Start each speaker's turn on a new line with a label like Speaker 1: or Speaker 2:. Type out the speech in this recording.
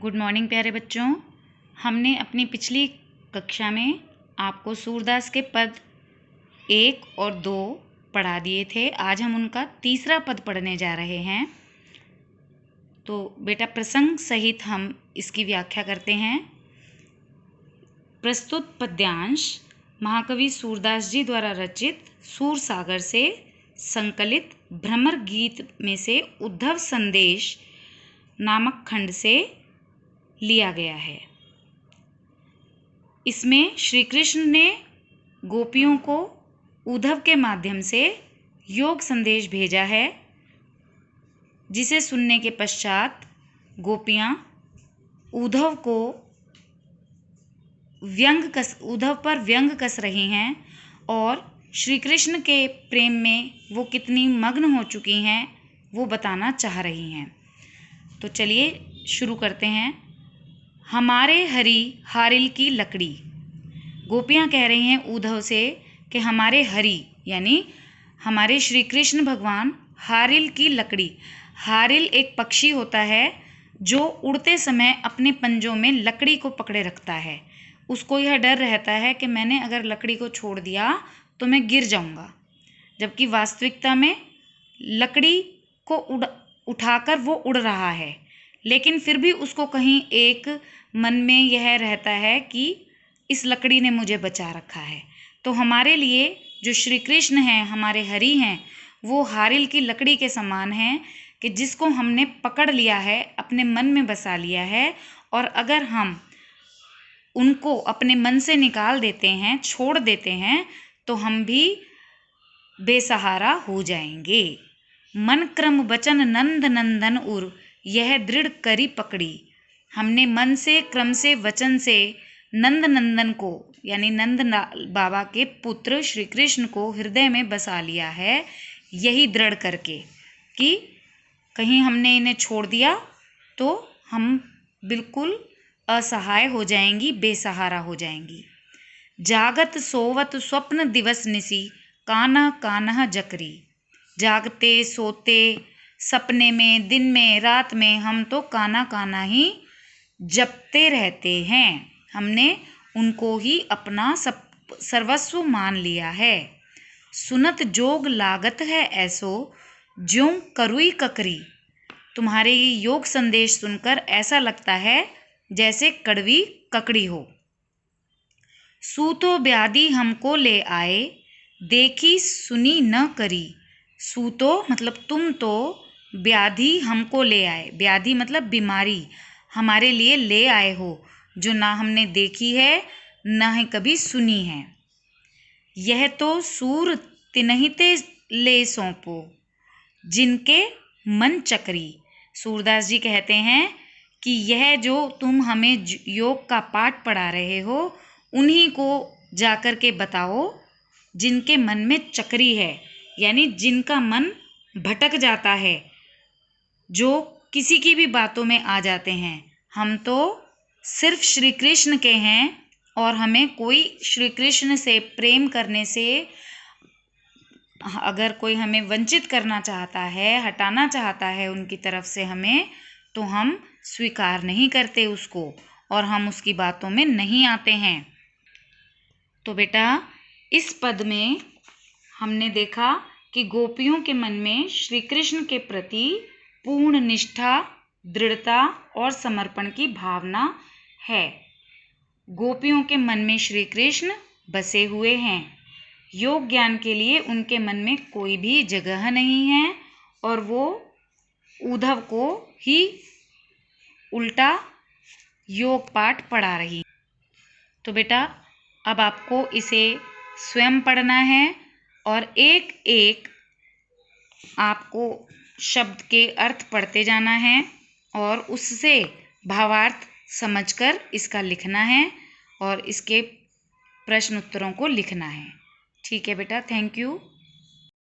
Speaker 1: Good morning प्यारे बच्चों। हमने अपनी पिछली कक्षा में आपको सूरदास के पद 1 और 2 पढ़ा दिए थे। आज हम उनका तीसरा पद पढ़ने जा रहे हैं। तो बेटा प्रसंग सहित हम इसकी व्याख्या करते हैं। प्रस्तुत पद्यांश महाकवि सूरदास जी द्वारा रचित सूर सागर से संकलित भ्रमर गीत में से उद्धव संदेश नामक खंड से लिया गया है। इसमें श्री कृष्ण ने गोपियों को उद्धव के माध्यम से योग संदेश भेजा है, जिसे सुनने के पश्चात गोपियाँ उद्धव पर व्यंग कस रही हैं और श्री कृष्ण के प्रेम में वो कितनी मग्न हो चुकी हैं वो बताना चाह रही हैं। तो चलिए शुरू करते हैं। हमारे हरि हारिल की लकड़ी। गोपियाँ कह रही हैं उद्धव से कि हमारे हरि यानी हमारे श्री कृष्ण भगवान हारिल की लकड़ी। हारिल एक पक्षी होता है जो उड़ते समय अपने पंजों में लकड़ी को पकड़े रखता है। उसको यह डर रहता है कि मैंने अगर लकड़ी को छोड़ दिया तो मैं गिर जाऊंगा, जबकि वास्तविकता में लकड़ी को उठाकर वो उड़ रहा है, लेकिन फिर भी उसको कहीं एक मन में यह रहता है कि इस लकड़ी ने मुझे बचा रखा है। तो हमारे लिए जो श्री कृष्ण हैं, हमारे हरि हैं, वो हारिल की लकड़ी के समान हैं कि जिसको हमने पकड़ लिया है, अपने मन में बसा लिया है, और अगर हम उनको अपने मन से निकाल देते हैं, छोड़ देते हैं, तो हम भी बेसहारा हो जाएंगे। मन क्रम वचन नंद नंदन उर, यह दृढ़ करी पकड़ी। हमने मन से, क्रम से, वचन से नंद नंदन को यानी नंद बाबा के पुत्र श्री कृष्ण को हृदय में बसा लिया है, यही दृढ़ करके कि कहीं हमने इन्हें छोड़ दिया तो हम बिल्कुल असहाय हो जाएंगी, बेसहारा हो जाएंगी। जागत सोवत स्वप्न दिवस निसी, कान्हा कान्हा जकरी। जागते सोते सपने में, दिन में, रात में हम तो कान्हा कान्हा ही जपते रहते हैं। हमने उनको ही अपना सर्वस्व मान लिया है। सुनत जोग लागत है ऐसो, ज्यों करुई ककरी। तुम्हारे ये योग संदेश सुनकर ऐसा लगता है जैसे कड़वी ककड़ी हो। सूतो ब्याधि हमको ले आए, देखी सुनी न करी। सूतो मतलब तुम तो, व्याधि हमको ले आए, व्याधि मतलब बीमारी हमारे लिए ले आए हो, जो ना हमने देखी है ना ही कभी सुनी है। यह तो सूर तिन्हिते ले सौंपो, जिनके मन चकरी। सूरदास जी कहते हैं कि यह जो तुम हमें योग का पाठ पढ़ा रहे हो, उन्हीं को जाकर के बताओ जिनके मन में चक्री है, यानी जिनका मन भटक जाता है, जो किसी की भी बातों में आ जाते हैं। हम तो सिर्फ श्री कृष्ण के हैं और हमें कोई श्री कृष्ण से प्रेम करने से अगर कोई हमें वंचित करना चाहता है, हटाना चाहता है उनकी तरफ से हमें, तो हम स्वीकार नहीं करते उसको और हम उसकी बातों में नहीं आते हैं। तो बेटा इस पद में हमने देखा कि गोपियों के मन में श्री कृष्ण के प्रति पूर्ण निष्ठा, दृढ़ता और समर्पण की भावना है। गोपियों के मन में श्री कृष्ण बसे हुए हैं। योग ज्ञान के लिए उनके मन में कोई भी जगह नहीं है और वो उद्धव को ही उल्टा योग पाठ पढ़ा रही। तो बेटा अब आपको इसे स्वयं पढ़ना है और एक एक आपको शब्द के अर्थ पढ़ते जाना है और उससे भावार्थ समझकर इसका लिखना है और इसके प्रश्न उत्तरों को लिखना है। ठीक है बेटा, थैंक यू।